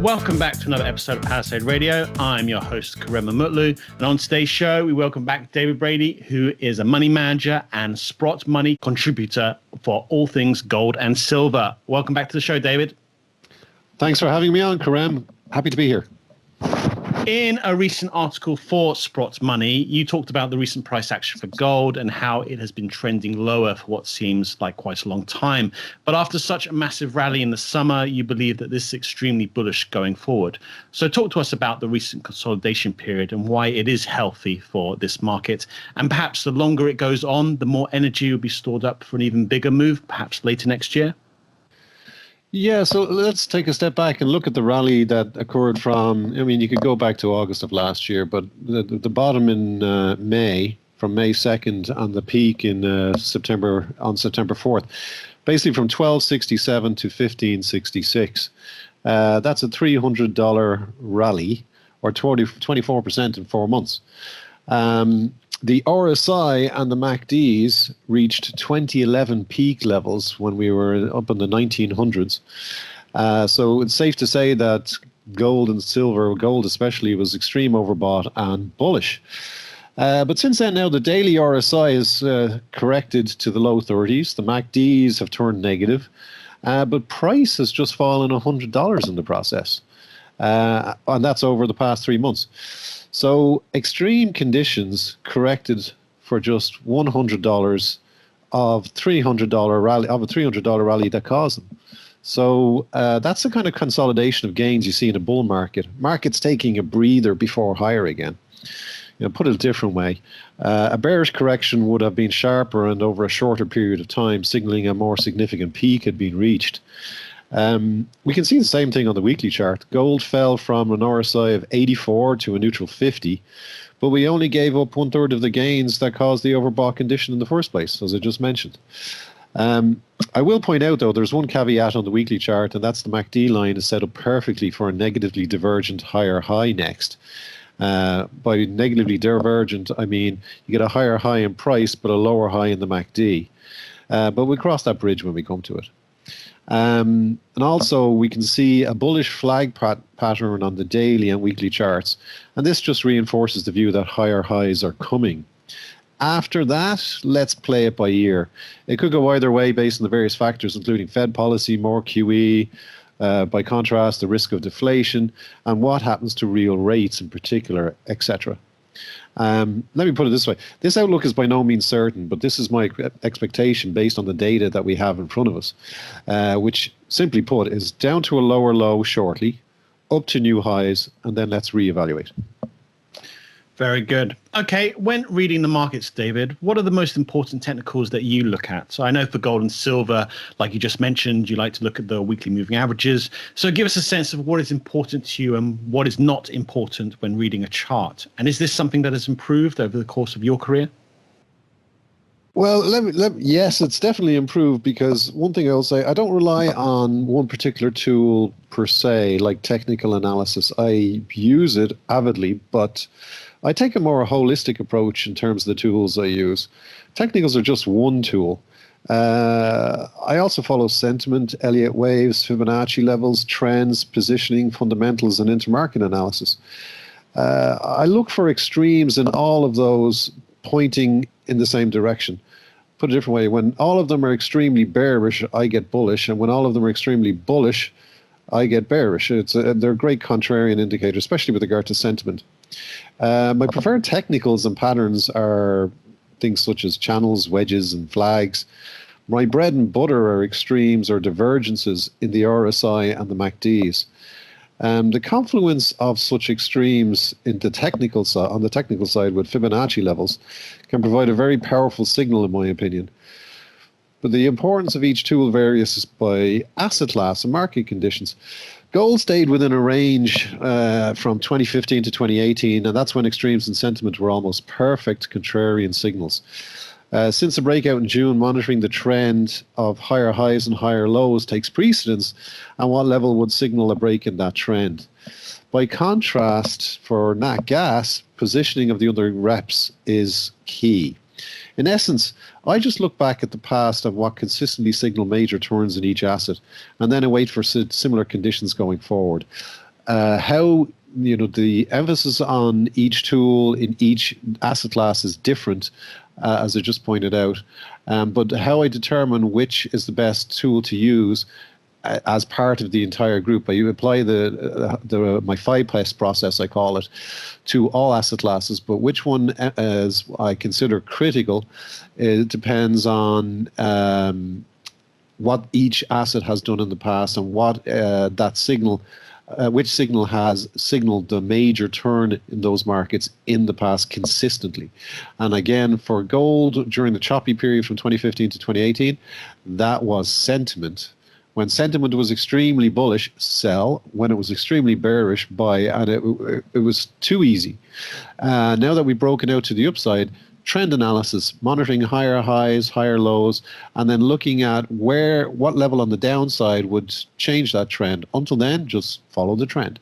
Welcome back to another episode of Palisade Radio. I'm your host, Karema Mutlu. And on today's show, we welcome back David Brady, who is a money manager and Sprott Money contributor for all things gold and silver. Welcome back to the show, David. Thanks for having me on, Karem. Happy to be here. In a recent article for Sprott Money, you talked about the recent price action for gold and how it has been trending lower for what seems like quite a long time. But after such a massive rally in the summer, you believe that this is extremely bullish going forward. So talk to us about the recent consolidation period and why it is healthy for this market. And perhaps the longer it goes on, the more energy will be stored up for an even bigger move, perhaps later next year. Yeah, so let's take a step back and look at the rally that occurred from, you could go back to August of last year, but the bottom in May, from May 2nd, and the peak in September 4th, basically from 1267 to 1566. That's a $300 rally, or 24% in 4 months. The RSI and the MACDs reached 2011 peak levels when we were up in the 1900s. So it's safe to say that gold and silver, gold especially, was extreme overbought and bullish. But since then now, the daily RSI is corrected to the low 30s. The MACDs have turned negative. But price has just fallen $100 in the process. And that's over the past 3 months. So extreme conditions corrected for just $100 of $300 rally, of a $300 rally that caused them. So that's the kind of consolidation of gains you see in a bull market. Markets taking a breather before higher again. Put it a different way, a bearish correction would have been sharper and over a shorter period of time, signaling a more significant peak had been reached. We can see the same thing on the weekly chart. Gold fell from an RSI of 84 to a neutral 50, but we only gave up 1/3 of the gains that caused the overbought condition in the first place, as I just mentioned. I will point out, though, there's one caveat on the weekly chart, and that's the MACD line is set up perfectly for a negatively divergent higher high next. By negatively divergent, I mean you get a higher high in price, but a lower high in the MACD. But we'll cross that bridge when we come to it. And also we can see a bullish flag pattern on the daily and weekly charts, and this just reinforces the view that higher highs are coming. After that, let's play it by ear. It could go either way based on the various factors, including Fed policy, more QE, by contrast, the risk of deflation, and what happens to real rates in particular, etc. Let me put it this way. This outlook is by no means certain, but this is my expectation based on the data that we have in front of us, which simply put is down to a lower low shortly, up to new highs, and then let's reevaluate. Very good. Okay, when reading the markets, David, what are the most important technicals that you look at? So I know for gold and silver, like you just mentioned, you like to look at the weekly moving averages. So give us a sense of what is important to you and what is not important when reading a chart. And is this something that has improved over the course of your career? Well, yes, it's definitely improved, because one thing I'll say, I don't rely on one particular tool per se, like technical analysis. I use it avidly, but I take a more holistic approach in terms of the tools I use. Technicals are just one tool. I also follow sentiment, Elliott waves, Fibonacci levels, trends, positioning, fundamentals, and intermarket analysis. I look for extremes in all of those pointing in the same direction. Put a different way, when all of them are extremely bearish, I get bullish, and when all of them are extremely bullish, I get bearish. They're great contrarian indicators, especially with regard to sentiment. My preferred technicals and patterns are things such as channels, wedges, and flags. My bread and butter are extremes or divergences in the RSI and the MACDs. The confluence of such extremes in the technical on the technical side with Fibonacci levels can provide a very powerful signal, in my opinion. But the importance of each tool varies by asset class and market conditions. Gold stayed within a range from 2015 to 2018, and that's when extremes in sentiment were almost perfect contrarian signals. Since the breakout in June, monitoring the trend of higher highs and higher lows takes precedence, and what level would signal a break in that trend. By contrast, for nat gas, positioning of the underlying reps is key. In essence, I just look back at the past and what consistently signal major turns in each asset, and then I wait for similar conditions going forward. How the emphasis on each tool in each asset class is different, as I just pointed out. But how I determine which is the best tool to use as part of the entire group, I apply my 5-P's process, I call it, to all asset classes. But which one as I consider critical, it depends on what each asset has done in the past and what that signal. Which signal has signaled the major turn in those markets in the past consistently. And again, for gold during the choppy period from 2015 to 2018, that was sentiment. When sentiment was extremely bullish, sell. When it was extremely bearish, buy. And it was too easy. Now that we've broken out to the upside, trend analysis, monitoring higher highs, higher lows, and then looking at what level on the downside would change that trend. Until then, just follow the trend.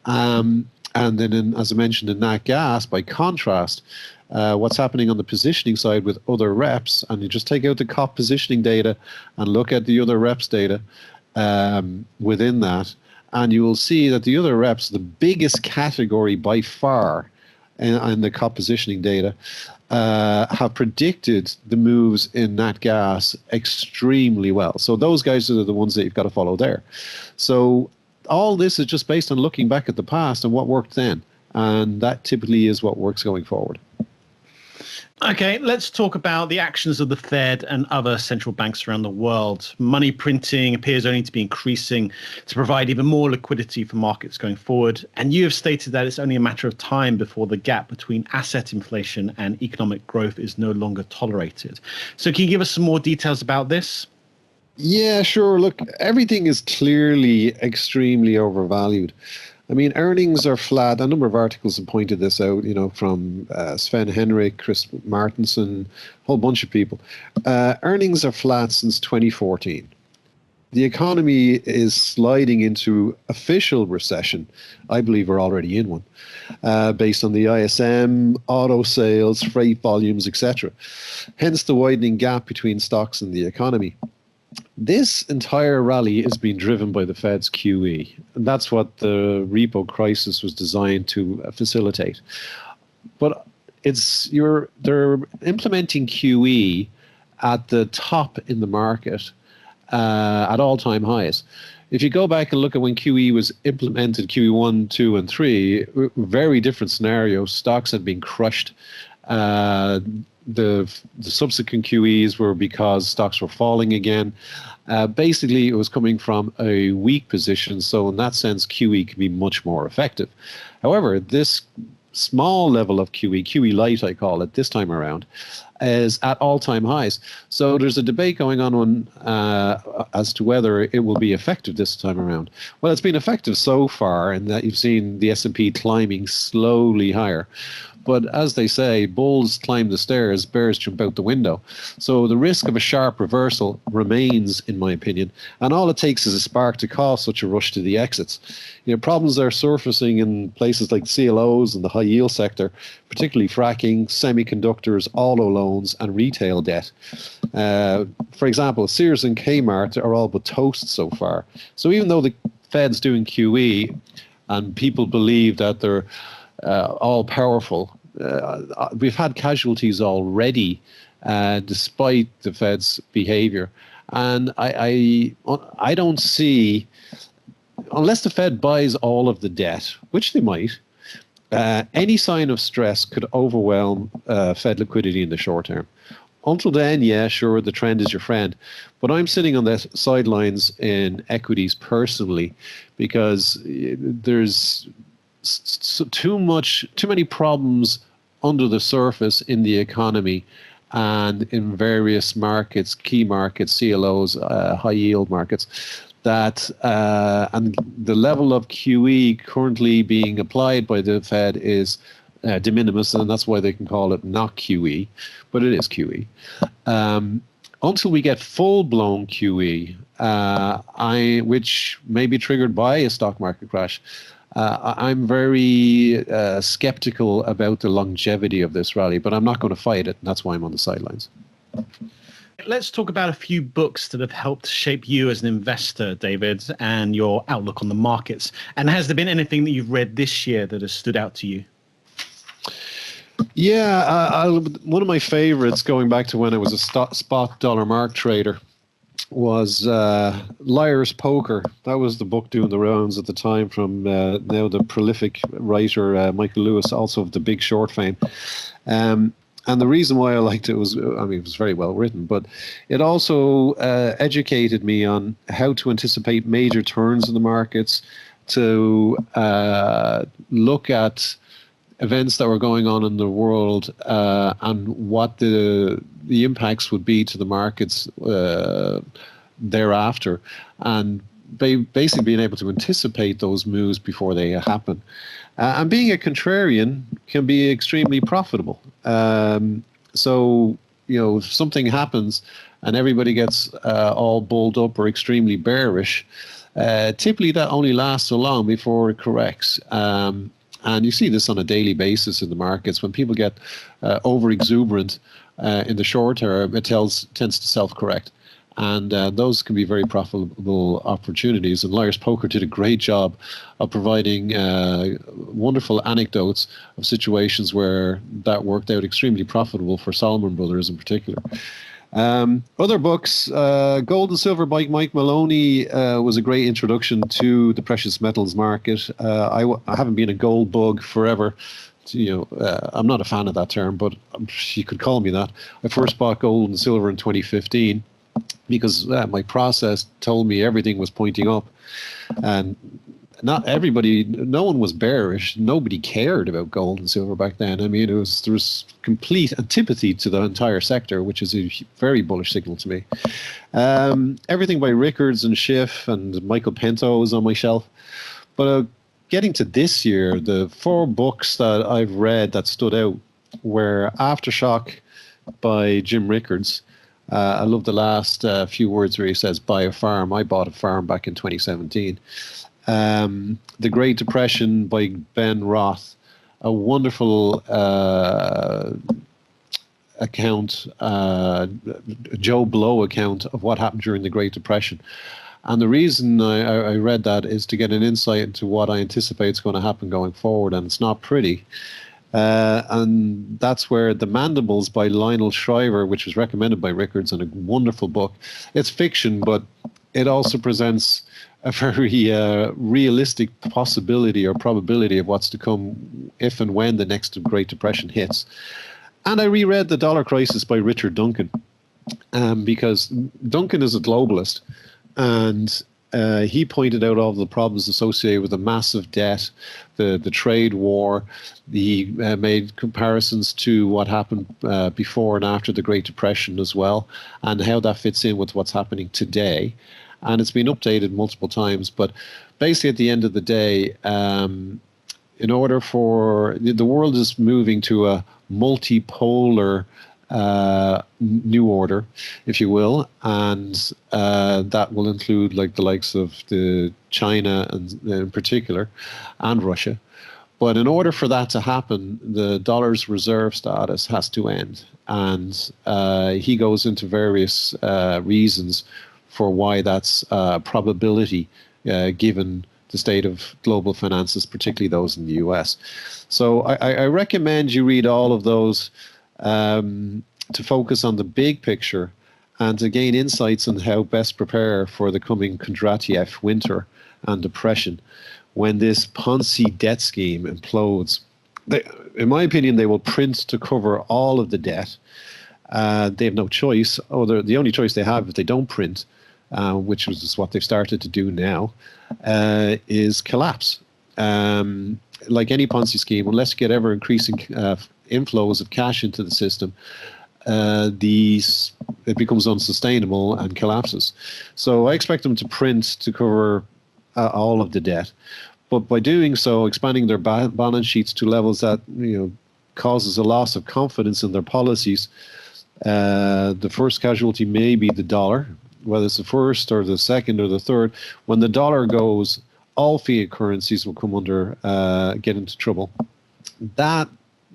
And then, as I mentioned, in nat gas, by contrast, what's happening on the positioning side with other reps, and you just take out the COP positioning data and look at the other reps data within that, and you will see that the other reps, the biggest category by far in the COP positioning data, have predicted the moves in nat gas extremely well. So those guys are the ones that you've got to follow there. So all this is just based on looking back at the past and what worked then. And that typically is what works going forward. Okay, let's talk about the actions of the Fed and other central banks around the world. Money printing appears only to be increasing to provide even more liquidity for markets going forward. And you have stated that it's only a matter of time before the gap between asset inflation and economic growth is no longer tolerated. So can you give us some more details about this? Yeah, sure. Look, everything is clearly extremely overvalued. I mean, earnings are flat. A number of articles have pointed this out, from Sven Henrik, Chris Martenson, a whole bunch of people. Earnings are flat since 2014. The economy is sliding into official recession. I believe we're already in one, based on the ISM, auto sales, freight volumes, etc. Hence the widening gap between stocks and the economy. This entire rally is being driven by the Fed's QE. And that's what the repo crisis was designed to facilitate. But they're implementing QE at the top in the market at all-time highs. If you go back and look at when QE was implemented, QE 1, 2, and 3, very different scenarios. Stocks had been crushed. The subsequent QEs were because stocks were falling again. Basically, it was coming from a weak position. So in that sense, QE can be much more effective. However, this small level of QE light, I call it, this time around, is at all-time highs. So there's a debate going on as to whether it will be effective this time around. Well, it's been effective so far in that you've seen the S&P climbing slowly higher. But as they say, bulls climb the stairs, bears jump out the window. So the risk of a sharp reversal remains, in my opinion. And all it takes is a spark to cause such a rush to the exits. Problems are surfacing in places like CLOs and the high yield sector, particularly fracking, semiconductors, auto loans, and retail debt. For example, Sears and Kmart are all but toast so far. So even though the Fed's doing QE and people believe that they're all powerful, we've had casualties already despite the Fed's behavior. And I don't see, unless the Fed buys all of the debt, which they might, any sign of stress could overwhelm Fed liquidity in the short term. Until then, yeah, sure, the trend is your friend. But I'm sitting on the sidelines in equities personally because there's too many problems under the surface in the economy and in various markets, key markets, CLOs, high yield markets, that and the level of QE currently being applied by the Fed is de minimis, and that's why they can call it not QE, but it is QE. Until we get full-blown QE, which may be triggered by a stock market crash, I'm very skeptical about the longevity of this rally, but I'm not going to fight it. And that's why I'm on the sidelines. Let's talk about a few books that have helped shape you as an investor, David, and your outlook on the markets. And has there been anything that you've read this year that has stood out to you? Yeah, one of my favorites, going back to when I was a spot dollar mark trader, was Liar's Poker. That was the book doing the rounds at the time from now the prolific writer Michael Lewis, also of The Big Short fame. And the reason why I liked it was, I mean, it was very well written, but it also educated me on how to anticipate major turns in the markets, to look at events that were going on in the world and what the impacts would be to the markets thereafter, and basically being able to anticipate those moves before they happen. And being a contrarian can be extremely profitable. So, if something happens and everybody gets all bulled up or extremely bearish, typically that only lasts so long before it corrects. And you see this on a daily basis in the markets. When people get over exuberant in the short term, it tends to self-correct. And those can be very profitable opportunities. And Liar's Poker did a great job of providing wonderful anecdotes of situations where that worked out extremely profitable for Salomon Brothers in particular. Other books, Gold and Silver by Mike Maloney was a great introduction to the precious metals market. I haven't been a gold bug forever. I'm not a fan of that term, but you could call me that. I first bought gold and silver in 2015 because my process told me everything was pointing up. And no one was bearish. Nobody cared about gold and silver back then. I mean, there was complete antipathy to the entire sector, which is a very bullish signal to me. Everything by Rickards and Schiff and Michael Pinto is on my shelf. But getting to this year, the 4 books that I've read that stood out were Aftershock by Jim Rickards. I love the last few words where he says, buy a farm. I bought a farm back in 2017. The Great Depression by Ben Roth, a wonderful account, Joe Blow account of what happened during the Great Depression. And the reason I read that is to get an insight into what I anticipate is going to happen going forward, and it's not pretty. And that's where The Mandibles by Lionel Shriver, which was recommended by Rickards, and a wonderful book. It's fiction, but it also presents a very realistic possibility or probability of what's to come if and when the next Great Depression hits. And I reread The Dollar Crisis by Richard Duncan, because Duncan is a globalist, and he pointed out all the problems associated with the massive debt, the trade war. He made comparisons to what happened before and after the Great Depression as well, and how that fits in with what's happening today. And it's been updated multiple times. But basically, at the end of the day, in order for the world is moving to a multipolar new order, if you will, and that will include like the likes of the China and in particular, and Russia. But in order for that to happen, the dollar's reserve status has to end, and he goes into various reasons for why that's probability, given the state of global finances, particularly those in the US. So I recommend you read all of those to focus on the big picture and to gain insights on how best prepare for the coming Kondratiev winter and depression when this Ponzi debt scheme implodes. In my opinion, they will print to cover all of the debt. They have no choice. The only choice they have if they don't print, which is what they've started to do now, is collapse. Like any Ponzi scheme, unless you get ever increasing inflows of cash into the system, it becomes unsustainable and collapses. So I expect them to print to cover all of the debt, but by doing so, expanding their balance sheets to levels that causes a loss of confidence in their policies. The first casualty may be the dollar, whether it's the first or the second or the third. When the dollar goes, all fiat currencies will come under, get into trouble. That,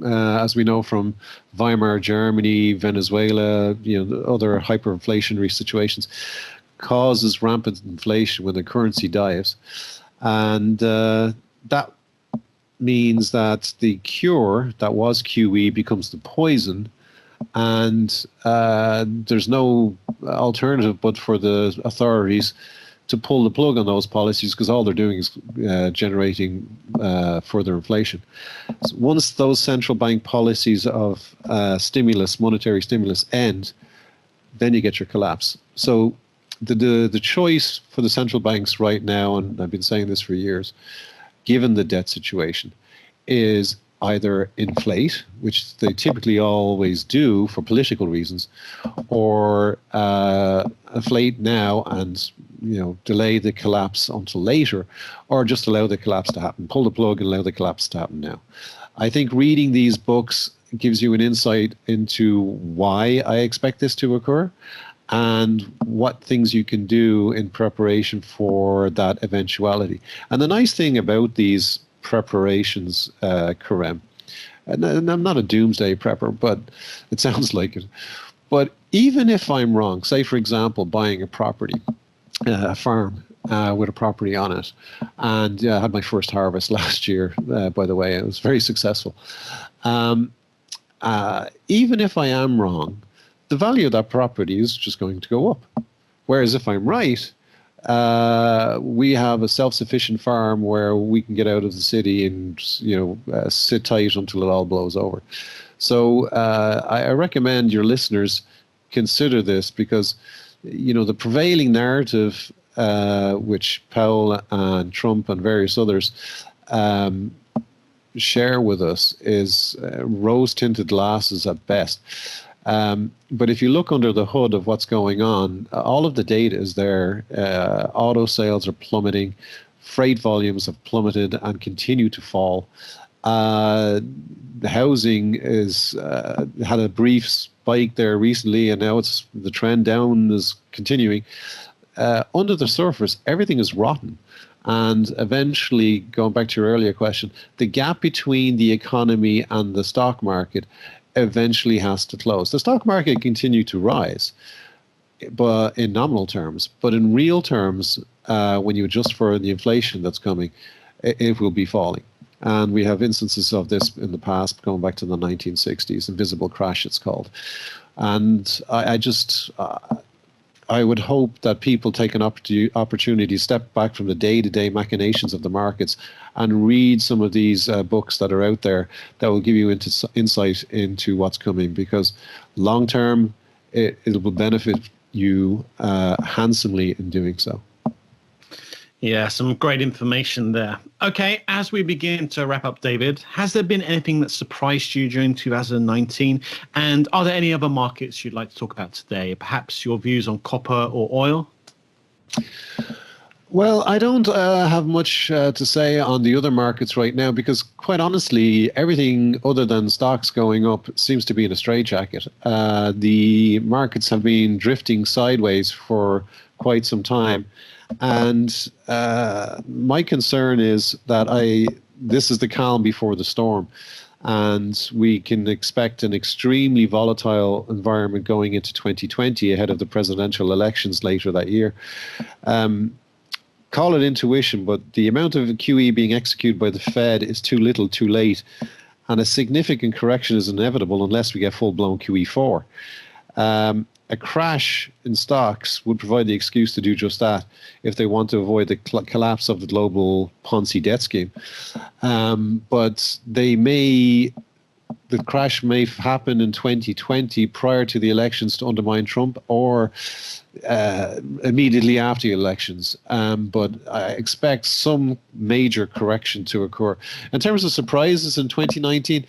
as we know from Weimar Germany, Venezuela, other hyperinflationary situations, causes rampant inflation when the currency dives. And that means that the cure that was QE becomes the poison, and there's no alternative but for the authorities to pull the plug on those policies, because all they're doing is generating further inflation. So once those central bank policies of monetary stimulus end, then you get your collapse. So the choice for the central banks right now, and I've been saying this for years, given the debt situation, is either inflate, which they typically always do for political reasons, or inflate now and delay the collapse until later, or just allow the collapse to happen. Pull the plug and allow the collapse to happen now. I think reading these books gives you an insight into why I expect this to occur and what things you can do in preparation for that eventuality. And the nice thing about these preparations, Karem, and I'm not a doomsday prepper, but it sounds like it. But even if I'm wrong, say, for example, buying a property, a farm with a property on it, and I had my first harvest last year, by the way. It was very successful. Even if I am wrong, the value of that property is just going to go up. Whereas if I'm right, we have a self-sufficient farm where we can get out of the city and sit tight until it all blows over. So I recommend your listeners consider this, because the prevailing narrative, which Powell and Trump and various others share with us, is rose-tinted glasses at best. But if you look under the hood of what's going on, all of the data is there. Auto sales are plummeting. Freight volumes have plummeted and continue to fall. The housing is had a brief spike there recently, and now the trend down is continuing. Under the surface, everything is rotten. And eventually, going back to your earlier question, the gap between the economy and the stock market eventually has to close. The stock market continue to rise, but in nominal terms. But in real terms, when you adjust for the inflation that's coming, it will be falling. And we have instances of this in the past, going back to the 1960s, invisible crash it's called. And I would hope that people take an opportunity to step back from the day-to-day machinations of the markets and read some of these books that are out there that will give you insight into what's coming, because long-term, it will benefit you handsomely in doing so. Yeah, some great information there. Okay, as we begin to wrap up, David, has there been anything that surprised you during 2019? And are there any other markets you'd like to talk about today? Perhaps your views on copper or oil? Well, I don't have much to say on the other markets right now, because quite honestly, everything other than stocks going up seems to be in a straitjacket. The markets have been drifting sideways for quite some time. And my concern is that this is the calm before the storm, and we can expect an extremely volatile environment going into 2020 ahead of the presidential elections later that year. Call it intuition, but the amount of QE being executed by the Fed is too little, too late, and a significant correction is inevitable unless we get full-blown QE4. A crash in stocks would provide the excuse to do just that if they want to avoid the collapse of the global Ponzi debt scheme. But the crash may happen in 2020 prior to the elections to undermine Trump, or immediately after the elections. But I expect some major correction to occur. In terms of surprises in 2019,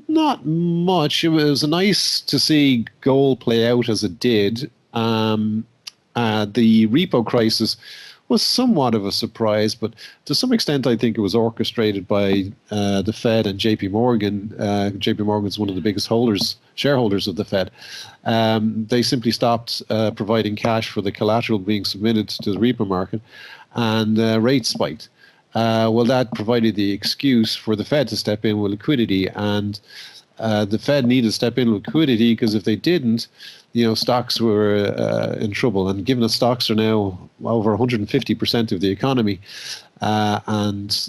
not much. It was nice to see gold play out as it did. The repo crisis was somewhat of a surprise, but to some extent, I think it was orchestrated by the Fed and JP Morgan. JP Morgan is one of the biggest shareholders of the Fed. They simply stopped providing cash for the collateral being submitted to the repo market, and rates spiked. Well, that provided the excuse for the Fed to step in with liquidity, and the Fed needed to step in with liquidity because if they didn't, stocks were in trouble. And given that stocks are now over 150% of the economy, and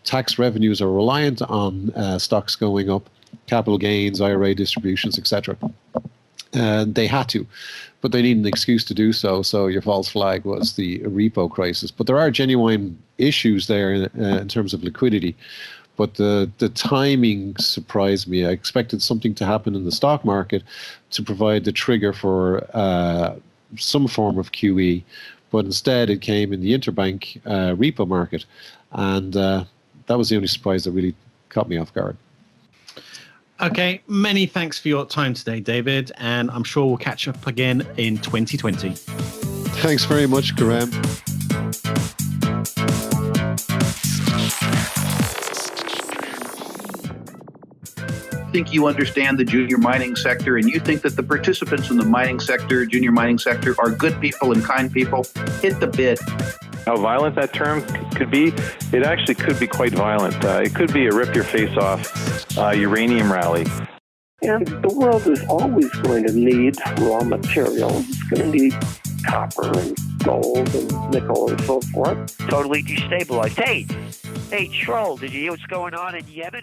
tax revenues are reliant on stocks going up, capital gains, IRA distributions, etc. They had to, but they need an excuse to do so. So your false flag was the repo crisis. But there are genuine issues there in terms of liquidity. But the timing surprised me. I expected something to happen in the stock market to provide the trigger for some form of QE, but instead it came in the interbank repo market, and that was the only surprise that really caught me off guard. Okay, many thanks for your time today, David, and I'm sure we'll catch up again in 2020. Thanks very much, Graham. Think you understand the junior mining sector and you think that the participants in the mining sector, junior mining sector, are good people and kind people, hit the bid. How violent that term could be, it actually could be quite violent. It could be a rip-your-face-off uranium rally. And the world is always going to need raw materials. It's going to need copper and gold and nickel and so forth. Totally destabilized. Hey, Troll, did you hear what's going on in Yemen?